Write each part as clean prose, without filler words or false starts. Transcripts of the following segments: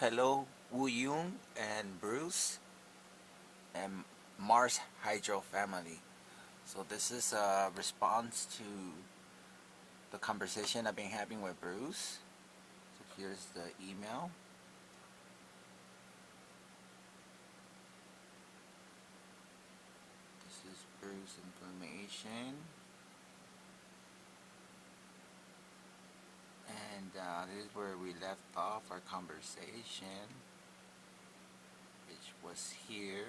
Hello, Woo Yoon and Bruce and Mars Hydro family. So this is a response to the conversation I've been having with Bruce. So here's the email. This is Bruce information. And this is where we left off our conversation, which was here.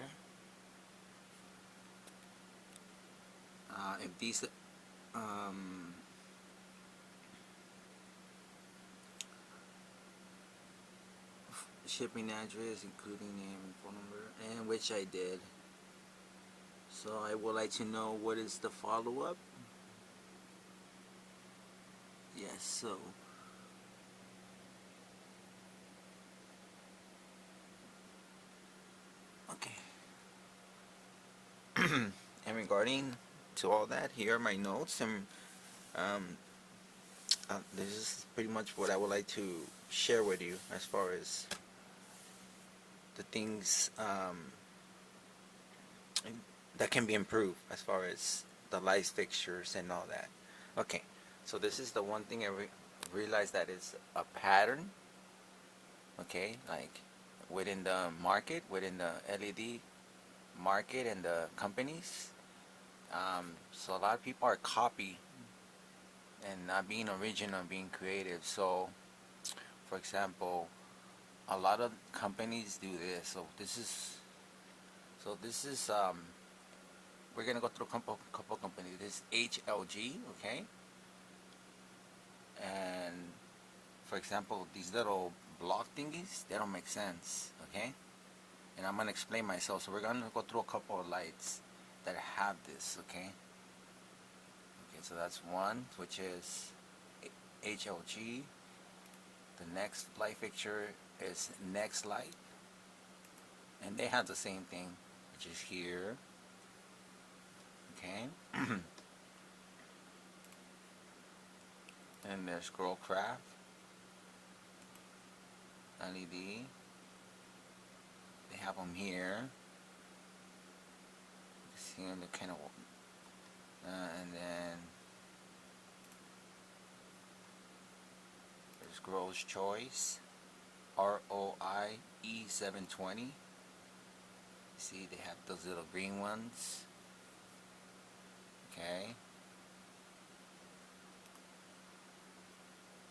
If these shipping address, including name and phone number, and which I did. So I would like to know what is the follow-up. Yes, so okay. And regarding to all that, here are my notes, and this is pretty much what I would like to share with you as far as the things that can be improved as far as the light fixtures and all that. Okay, so this is the one thing I realized that is a pattern. Okay, like within the market, within the LED market and the companies. So a lot of people are copy and not being original, being creative. So, for example, a lot of companies do this. So this is we're gonna go through a couple companies. This is HLG, okay, and for example, these little block thingies, they don't make sense, okay, and I'm gonna explain myself. So we're gonna go through a couple of lights that have this, okay. Okay, so that's one, which is HLG. The next light fixture is Next Light, and they have the same thing, which is here. Okay. And there's Scrollcraft LED. They have them here. You see them, they're kind of, and then there's Grow's Choice, ROIE 720. You see, they have those little green ones. Okay.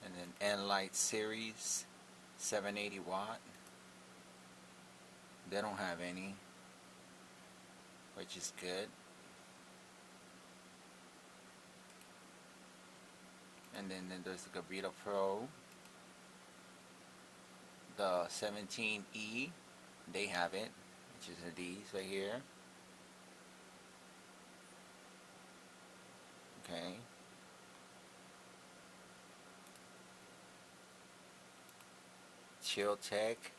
And then N-Light Series 780 watt. They don't have any, which is good. And then there's the Gavita Pro, the 17E. They have it, which is these right here. Okay. Chill Tech.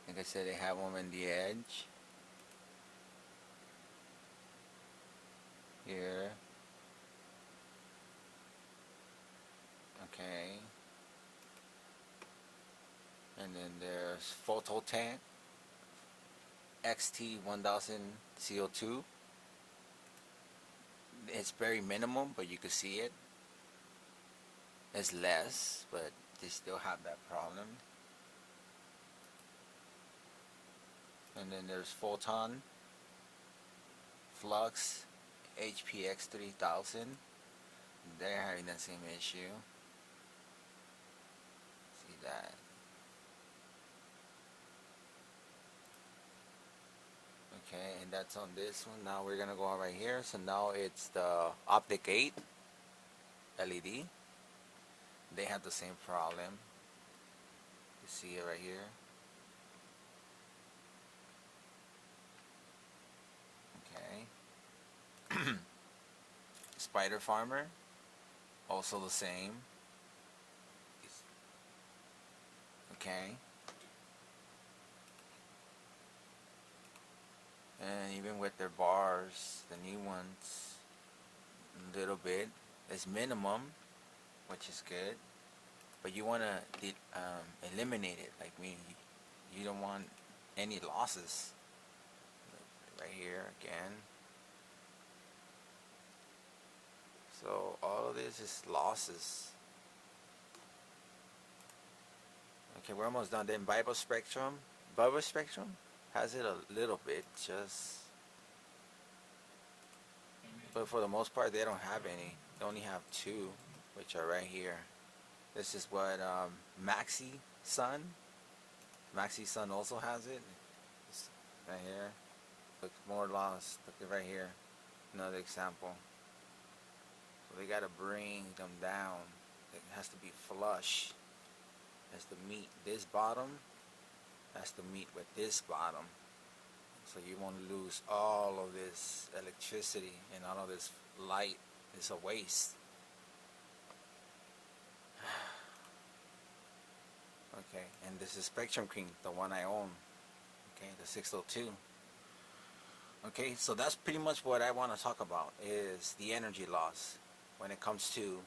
Like I said, they have them in the edge. Here. Okay. And then there's Phototank XT1000 CO2. It's very minimal, but you can see it. It's less, but they still have that problem. And then there's Photon Flux HPX 3000. They're having that same issue. See that? that's on this one. Now we're gonna go on right here. So now it's the Optic 8 LED. They have the same problem. You see it right here. Okay. Spider Farmer, also the same. Okay. And even with their bars, the new ones, a little bit. It's minimum, which is good. But you want to eliminate it. Like me, you don't want any losses. Right here again. So all of this is losses. Okay, we're almost done. Then Bible Spectrum has it a little bit, just, but for the most part they don't have any. They only have two, which are right here. This is what Maxi Sun also has it. It's right here. Look, more lost. Look at right here. Another example. So they gotta bring them down. It has to be flush. Has to meet this bottom. Has to meet with this bottom. So you won't lose all of this electricity and all of this light. It's a waste. Okay, and this is Spectrum King, the one I own. Okay, the 602. Okay, so that's pretty much what I want to talk about, is the energy loss when it comes to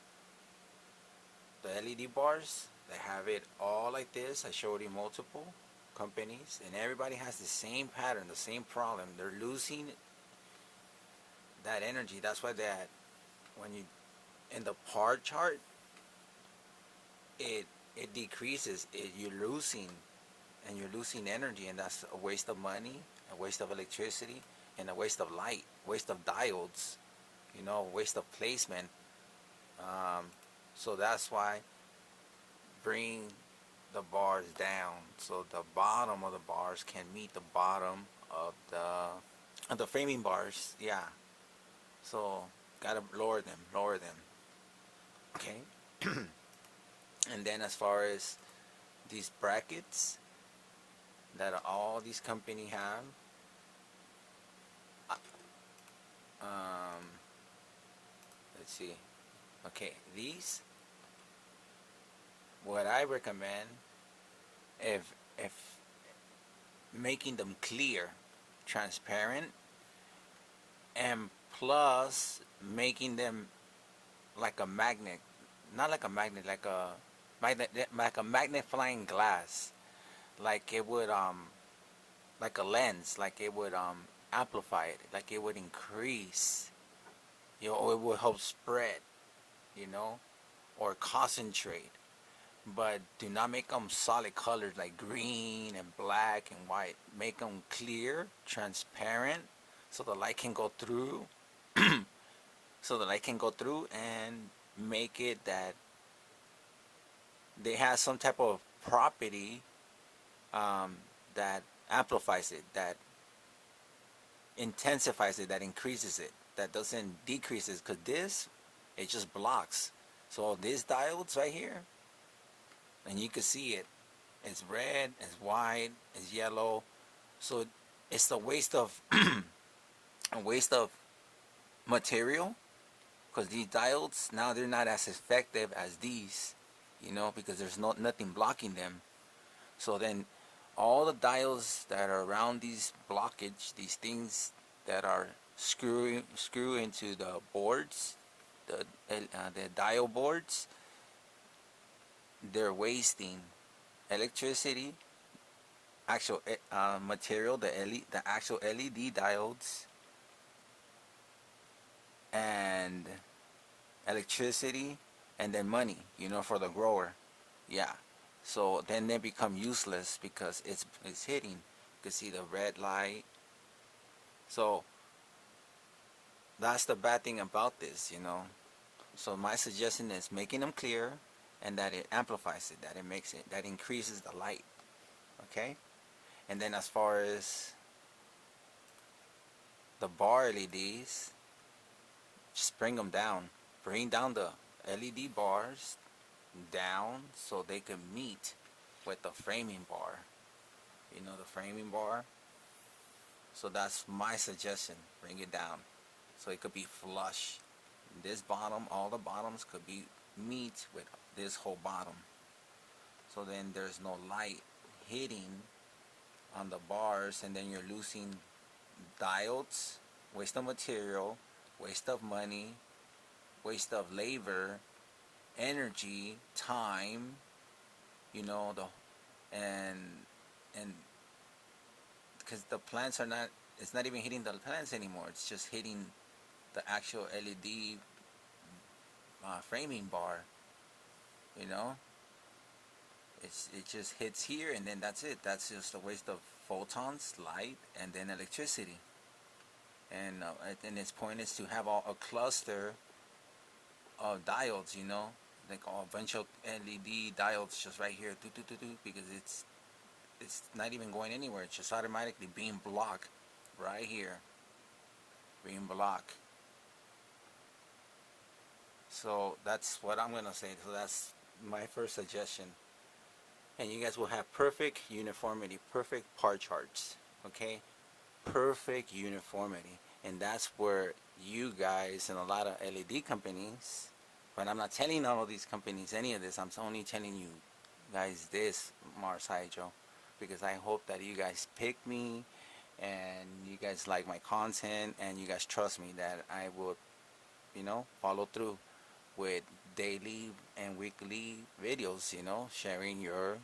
the LED bars. They have it all like this. I showed you multiple companies, and everybody has the same pattern, the same problem. They're losing that energy. That's why that when you in the par chart, it decreases. You're losing energy, and that's a waste of money, a waste of electricity, and a waste of light, waste of diodes, waste of placement. So that's why bring the bars down, so the bottom of the bars can meet the bottom of the framing bars. Yeah. So gotta lower them. Okay. And then as far as these brackets that all these companies have, let's see. Okay, these, what I recommend, if making them clear, transparent, and plus making them like a magnet, not like a magnet, like a magnifying glass, like it would like a lens, like it would amplify it, like it would increase, or it would help spread, or concentrate. But do not make them solid colors like green and black and white. Make them clear, transparent, so the light can go through. And make it that they have some type of property that amplifies it, that intensifies it, that increases it, that doesn't decrease it. Because this, it just blocks. So these diodes right here, and you can see it, it's red, it's white, it's yellow. So it's a waste of material, because these diodes now, they're not as effective as these, because there's nothing blocking them. So then all the diodes that are around these blockage, these things that are screw into the boards, the diode boards, they're wasting electricity, actual material, the actual LED diodes, and electricity, and then money, for the grower. Yeah. So then they become useless because it's hitting. You can see the red light. So that's the bad thing about this, So my suggestion is making them clear, and that it amplifies it, that increases the light. Okay? And then as far as the bar LEDs, just bring them down. Bring down the LED bars down so they can meet with the framing bar. You know, the framing bar. So that's my suggestion. Bring it down so it could be flush. This bottom, all the bottoms could be meet with this whole bottom. So then there's no light hitting on the bars, and then you're losing diodes, waste of material, waste of money, waste of labor, energy, time, you know, and because the plants are not, it's not even hitting the plants anymore, it's just hitting the actual LED framing bar, you know. It just hits here, and then that's it. That's just a waste of photons, light, and then electricity. And its point is to have a cluster of diodes, you know, like a bunch of LED diodes just right here, because it's not even going anywhere. It's just automatically being blocked right here, being blocked. So that's what I'm gonna say. So that's my first suggestion. And you guys will have perfect uniformity, perfect par charts, okay? Perfect uniformity. And that's where you guys and a lot of LED companies, but I'm not telling all of these companies any of this, I'm only telling you guys this, Mars Hydro, because I hope that you guys pick me and you guys like my content and you guys trust me that I will, you know, follow through with daily and weekly videos, you know, sharing your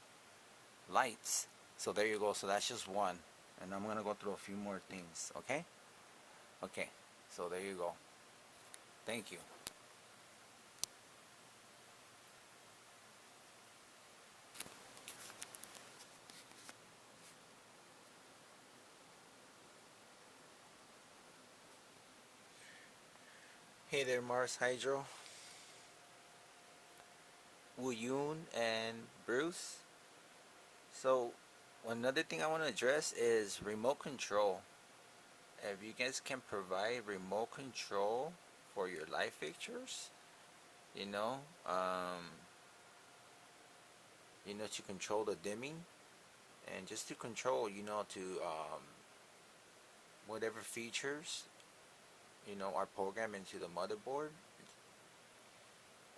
lights. So there you go. So that's just one, and I'm gonna go through a few more things. Okay, so there you go. Thank you. Hey there, Mars Hydro, Woo and Bruce. So another thing I want to address is remote control. If you guys can provide remote control for your light fixtures, you know, to control the dimming, and just to control, to whatever features, are programmed into the motherboard.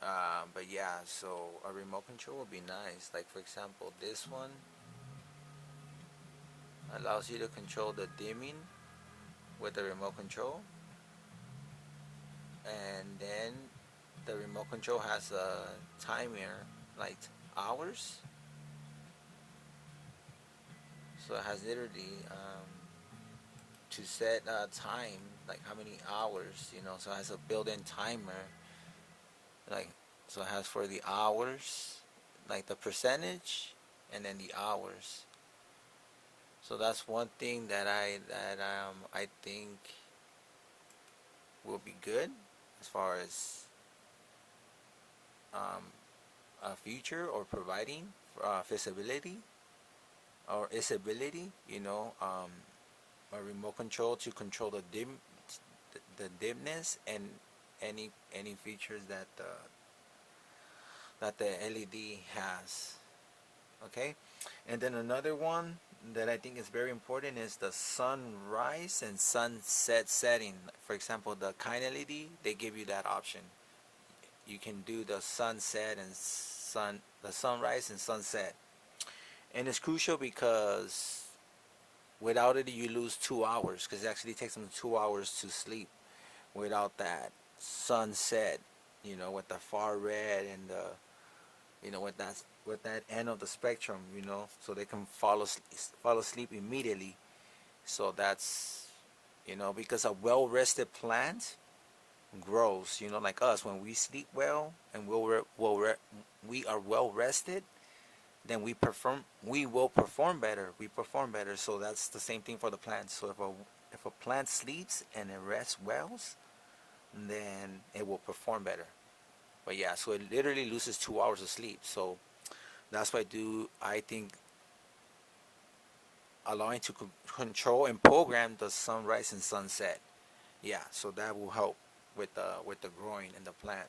But yeah, so a remote control would be nice. Like for example, this one allows you to control the dimming with the remote control, and then the remote control has a timer, like hours. So it has literally to set time, like how many hours, so it has a built-in timer, like, so it has for the hours, like the percentage, and then the hours. So that's one thing that I think will be good as far as a feature or providing feasibility or isability, a remote control to control the dimness and any features that the LED has. Okay, and then another one that I think is very important is the sunrise and sunset setting. For example, the kind LED, they give you that option. You can do the sunset and the sunrise and sunset, and it's crucial because without it you lose 2 hours, because it actually takes them 2 hours to sleep without that sunset, with the far red and the with that end of the spectrum, so they can fall asleep immediately. So that's, because a well rested plant grows, like us. When we sleep well and we are well rested, then we will perform better. We perform better. So that's the same thing for the plant. So if a plant sleeps and it rests well, then it will perform better. But yeah, so it literally loses 2 hours of sleep. So that's why I think allowing to control and program the sunrise and sunset. Yeah, so that will help with the growing in the plant.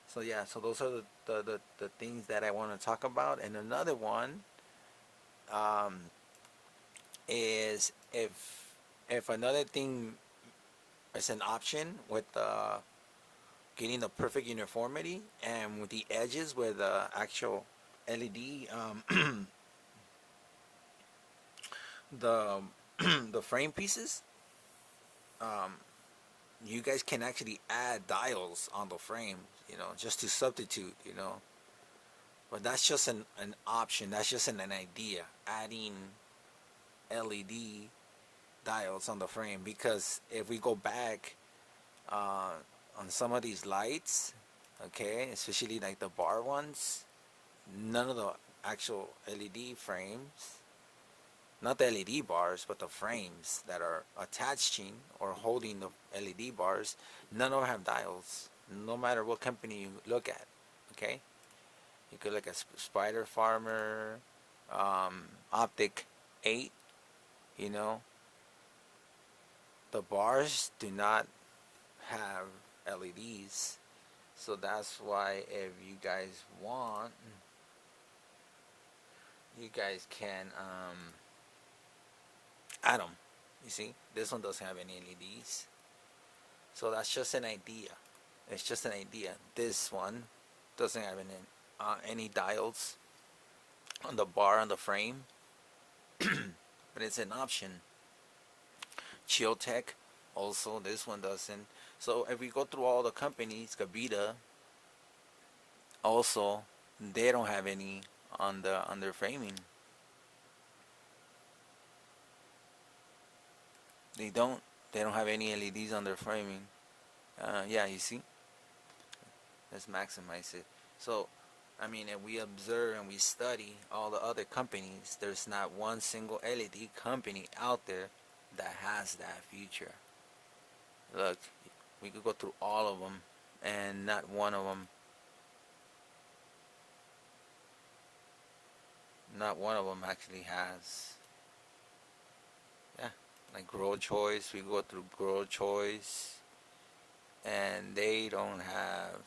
So yeah, so those are the things that I want to talk about. And another one, um, is if another thing is an option with getting the perfect uniformity and with the edges with the actual LED, the the frame pieces, um, you guys can actually add dials on the frame, just to substitute, but that's just an option. That's just an idea, adding LED dials on the frame, because if we go back, uh, on some of these lights, okay, especially like the bar ones, none of the actual LED frames, not the LED bars, but the frames that are attaching or holding the LED bars, none of them have dials, no matter what company you look at, okay? You could look at Spider Farmer, Optic 8, you know, the bars do not have LEDs. So that's why if you guys want, you guys can add them. You see, this one doesn't have any LEDs. So that's just an idea. It's just an idea. This one doesn't have any dials on the bar on the frame, but it's an option. Chill Tech, also this one doesn't. So if we go through all the companies, Gavita, also they don't have any on their framing. They don't. They don't have any LEDs on their framing. Yeah, you see. Let's maximize it. So, I mean, if we observe and we study all the other companies, there's not one single LED company out there that has that feature. Look, we could go through all of them, and not one of them, not one of them actually has. Yeah, like Grow Choice, we go through Grow Choice, and they don't have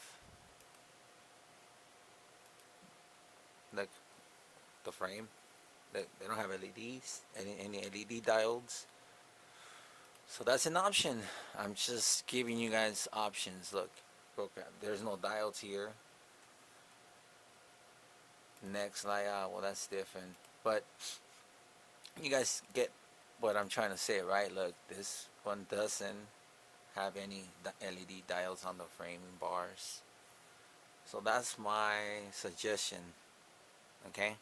like the frame. They don't have LEDs, any LED diodes. So that's an option. I'm just giving you guys options. Look, there's no diodes here. Next layout, well, that's different. But you guys get what I'm trying to say, right? Look, this one doesn't have any LED diodes on the framing bars. So that's my suggestion. Okay?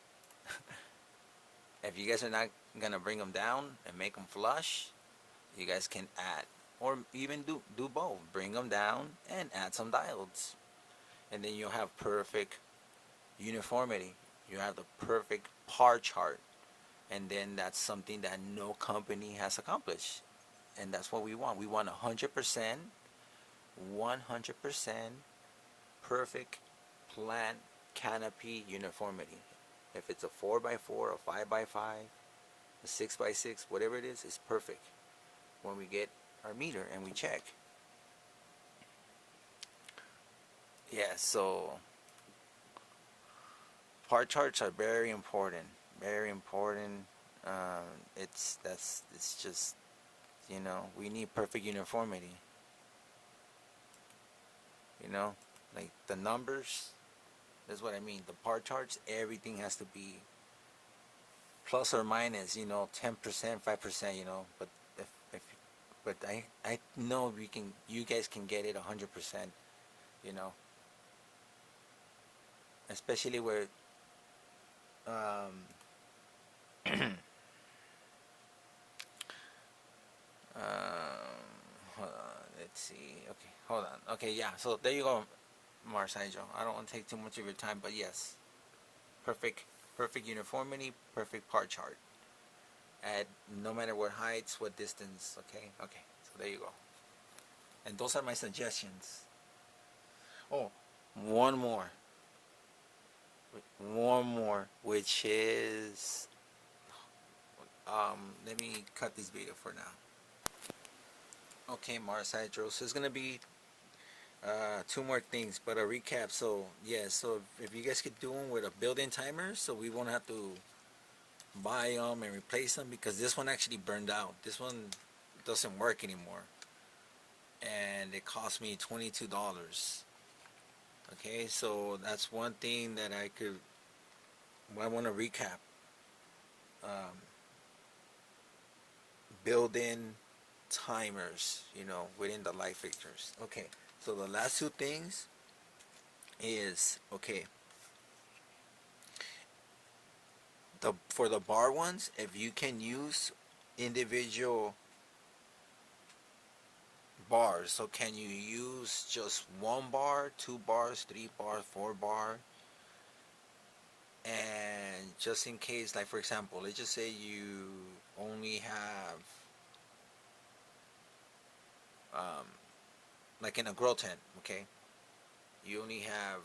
If you guys are not gonna bring them down and make them flush, you guys can add, or even do both. Bring them down and add some diodes, and then you'll have perfect uniformity. You have the perfect par chart, and then that's something that no company has accomplished, and that's what we want. We want 100%, 100% perfect plant canopy uniformity. If it's a 4x4, a 5x5, a 6x6, whatever it is, it's perfect. When we get our meter and we check. Yeah, so part charts are very important. Very important. It's just, we need perfect uniformity. Like the numbers. That's what I mean. The part charts, everything has to be plus or minus, 10%, 5%, but if but I know you guys can get it 100%, you know, especially where um hold on, let's see. Okay, hold on. Okay, yeah. So there you go, Marcijo. I don't want to take too much of your time, but yes, perfect, perfect uniformity, perfect part chart. At no matter what heights, what distance. Okay, okay. So there you go. And those are my suggestions. Oh, one more. One more, which is let me cut this video for now. Okay, Mars Hydro. So it's gonna be two more things, but a recap. So yeah, so if you guys could do them with a built-in timer, so we won't have to buy them and replace them, because this one actually burned out. This one doesn't work anymore, and it cost me $22. Okay, so that's one thing that I want to recap. Um, Build in timers, within the light fixtures. Okay, so the last two things is, okay, the for the bar ones, if you can use individual bars. So can you use just one bar, 2 bars, 3 bars, 4 bar? And just in case, like for example, let's just say you only have, um, like in a grow tent, okay, you only have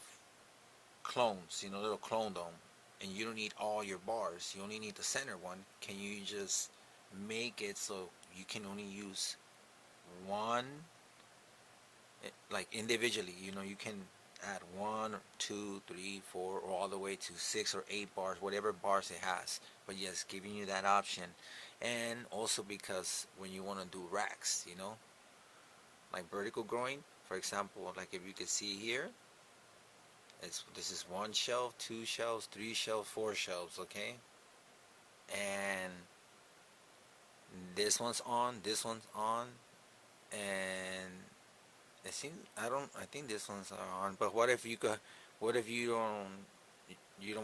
clones, little clone dome, and you don't need all your bars. You only need the center one. Can you just make it so you can only use one, like individually? You can add 1, 2, 3, 4, or all the way to 6 or 8 bars, whatever bars it has. But yes, giving you that option. And also because when you want to do racks, like vertical growing, for example, like if you can see here, this is 1 shelf, 2 shelves, 3 shelves, 4 shelves, okay? And this one's on, and it seems I think this one's on. But what if you don't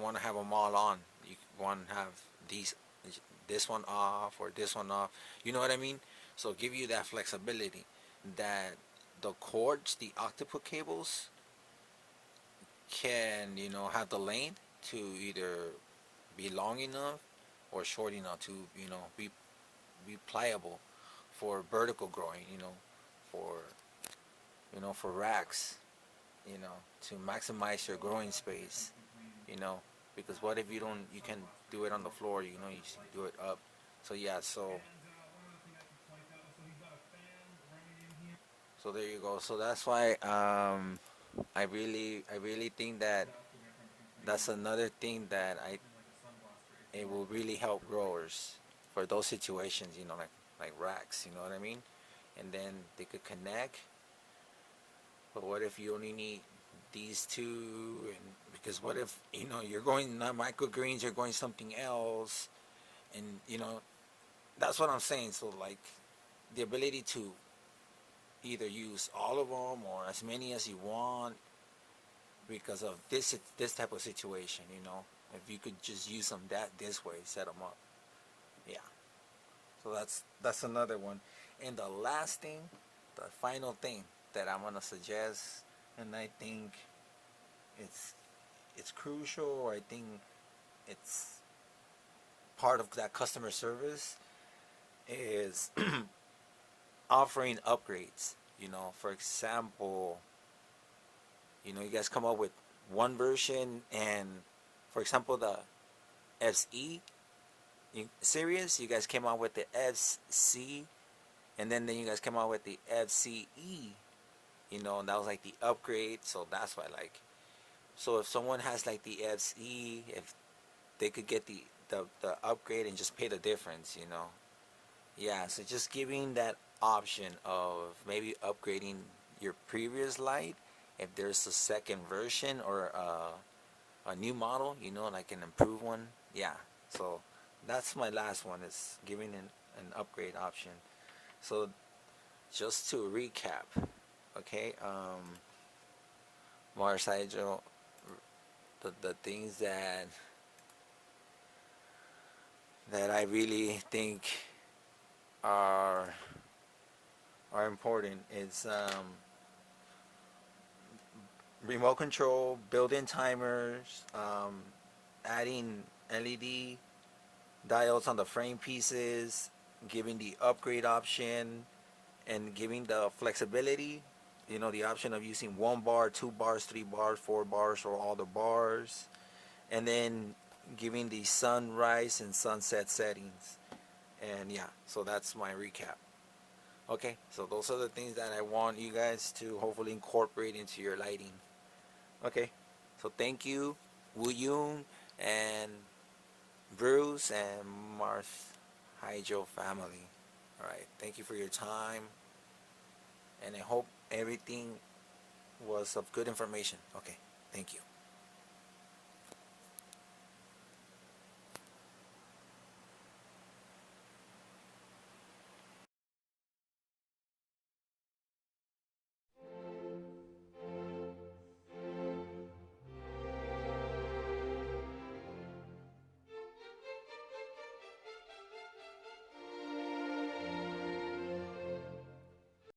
want to have them all on? You want to have these this one off or this one off. You know what I mean? So give you that flexibility that the cords, the octopus cables, can have the length to either be long enough or short enough to be pliable for vertical growing, for for racks, to maximize your growing space, you know because what if you can do it on the floor, you do it up. So yeah, so there you go. So that's why, I really think that that's another thing that I it will really help growers for those situations, like racks, you know what I mean? And then they could connect. But what if you only need these two? And because what if you're going not microgreens, you're going something else, and that's what I'm saying. So like the ability to either use all of them or as many as you want, because of this type of situation, if you could just use them this way, set them up. Yeah. So that's another one. And the last thing, the final thing that I'm gonna suggest, and I think it's it's crucial. I think it's part of that customer service, is offering upgrades. For example, you guys come up with one version, and for example, the FE series, you guys came out with the FC, and then you guys came out with the FCE. And that was like the upgrade. So that's why, like, so if someone has like the FCE, if they could get the upgrade and just pay the difference. Yeah, so just giving that option of maybe upgrading your previous light if there's a second version or a new model, like an improved one. Yeah, so that's my last one, is giving an upgrade option. So just to recap, okay, Marcelo, the things that I really think are are important is, remote control, built-in timers, adding LED diodes on the frame pieces, giving the upgrade option, and giving the flexibility. The option of using 1 bar, 2 bars, 3 bars, 4 bars, or all the bars, and then giving the sunrise and sunset settings. And yeah, so that's my recap. Okay, so those are the things that I want you guys to hopefully incorporate into your lighting. Okay, so thank you, Wu Yun and Bruce and Mars Hydro family. All right, thank you for your time, and I hope everything was of good information. Okay, thank you.